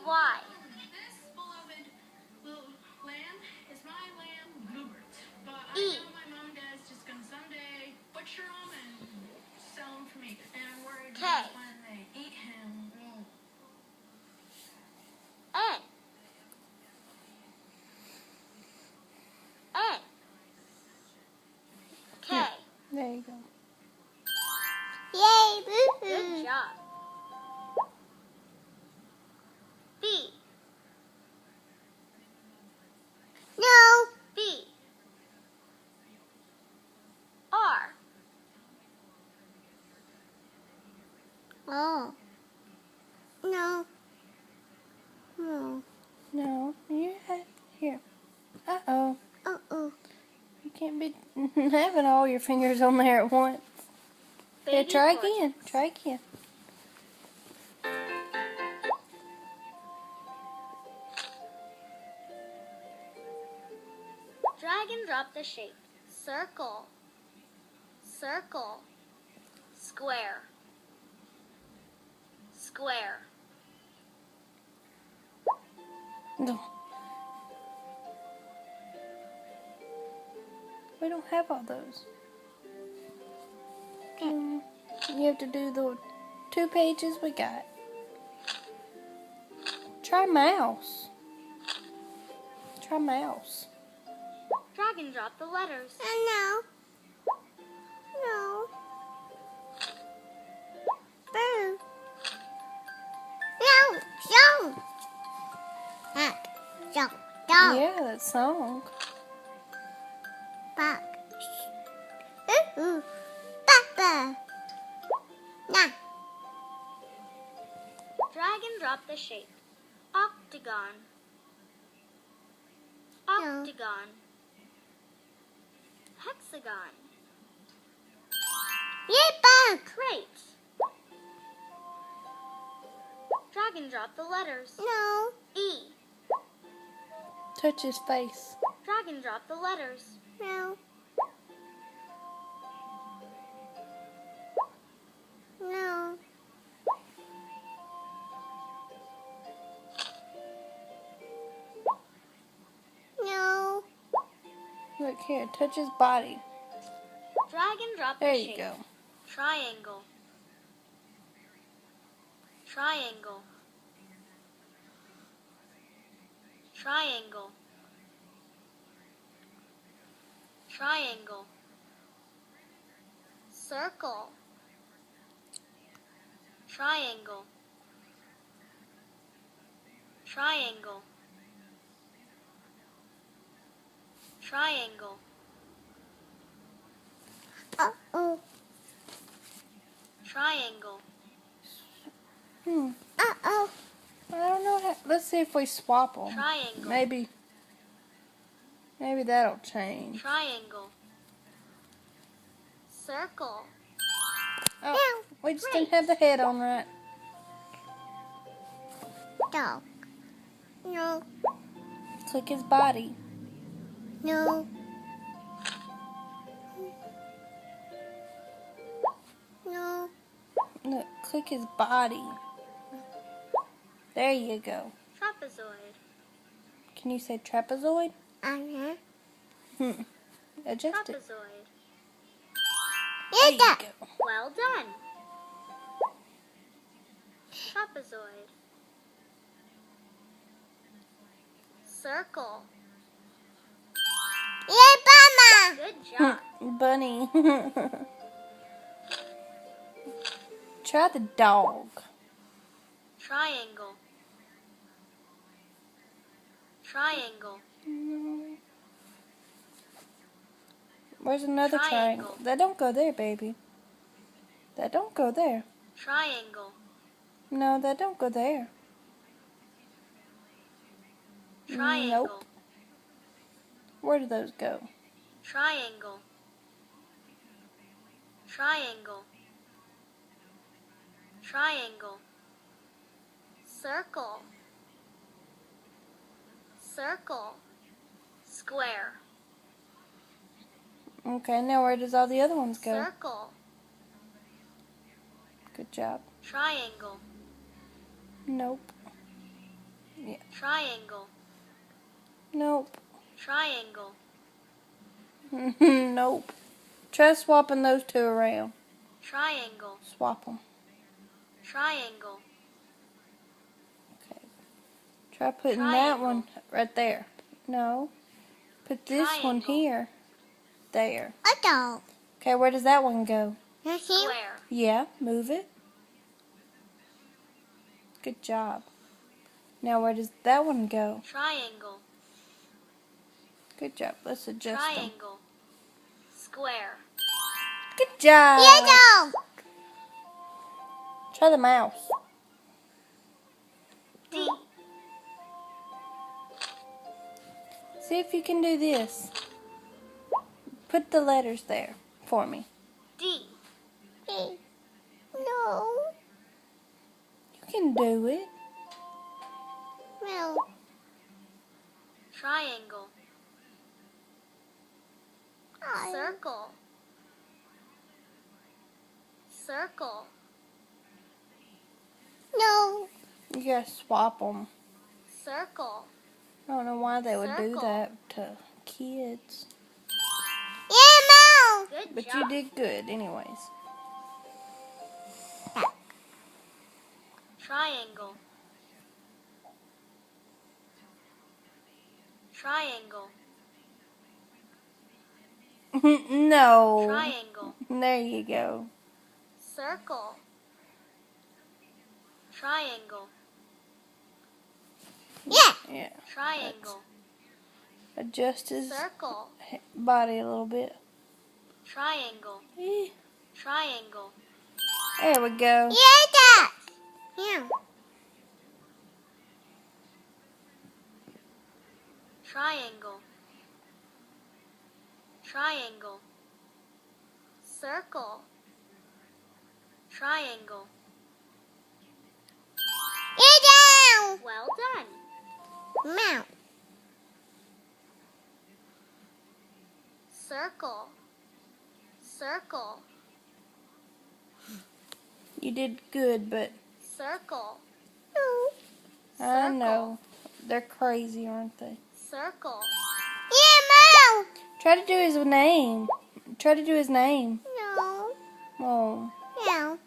Why? This beloved little lamb is my lamb, Goobert. But I E. know my mom and dad's just gonna someday butcher him and sell him for me. And I'm worried K. that when they eat him. N. N. K. Yeah. There you go. Yay, boo-hoo. Good job. B. No. B. R. Oh. No. No. No, you had here. Uh-oh. Uh-oh. You can't be having all your fingers on there at once. Yeah, Baby try tortoise. again. Try again. Drag and drop the shape. Circle. Circle. Square. Square. No. We don't have all those. You have to do the 2 pages we got. Try mouse. Try mouse. Drag and drop the letters. No. No. Boo. No. Song. Back. Song. Dog. Yeah, that song. Back. Ooh. Papa. Nah. Drag and drop the shape. Octagon. No. Octagon. Hexagon. Yeah, back. Crate. Drag and drop the letters. No. E. Touch his face. Drag and drop the letters. No. No. No. Look here, touch his body. Drag and drop There the you shape. go. Triangle. Triangle. Triangle. Triangle. Circle. Triangle. Triangle. Triangle. Uh-oh. Triangle. Uh-oh. I don't know how. Let's see if we swap them. Triangle. Maybe that'll change. Triangle. Circle. Oh, we just didn't have the head on right. Dog. No. Click his body. No. No. Look, click his body. There you go. Trapezoid. Can you say trapezoid? Uh-huh. Adjust it. Trapezoid. There Yeah, you dog. go. Well done. Trapezoid. Circle. Yeah, Mama. Good job. Bunny. Try the dog. Triangle. Triangle. Where's another triangle? Triangle. That don't go there, baby. That don't go there. Triangle. No, that don't go there. Triangle. Nope. Where do those go? Triangle. Triangle. Triangle. Circle. Circle. Square. Okay, now where does all the other ones go? Circle. Good job. Triangle. Nope. Yeah. Triangle. Nope. Triangle. Nope. Try swapping those two around. Triangle. Swap them. Triangle. Okay. Try putting that Triangle. one right there. No. Put this one Triangle. here. There. A dog. Okay, where does that one go? You see? Square. Yeah, move it. Good job. Now where does that one go? Triangle. Good job. Let's adjust them. Triangle. Square. Good job. Yeah, dog. Try the mouse. D. See if you can do this. Put the letters there for me. D. Hey. No. You can do it. No. Triangle. I. Circle. Circle. No. You gotta swap them. Circle. I don't know why they would do Circle. that to kids. Yeah, no. Good But job. you did good anyways. Triangle. Triangle. No. Triangle. There you go. Circle. Triangle. Yeah. Yeah. Triangle. Adjust his Circle. body a little bit. Triangle. Eh, Triangle. There we go. Yeah, dog. Yeah. Triangle. Triangle. Circle. Triangle. Yeah, down. Well done. Meow. Circle. Circle. You did good, but Circle. No. I Circle. know. They're crazy, aren't they? Circle. Yeah, meow. Try to do his name. Try to do his name. No. Oh. Meow.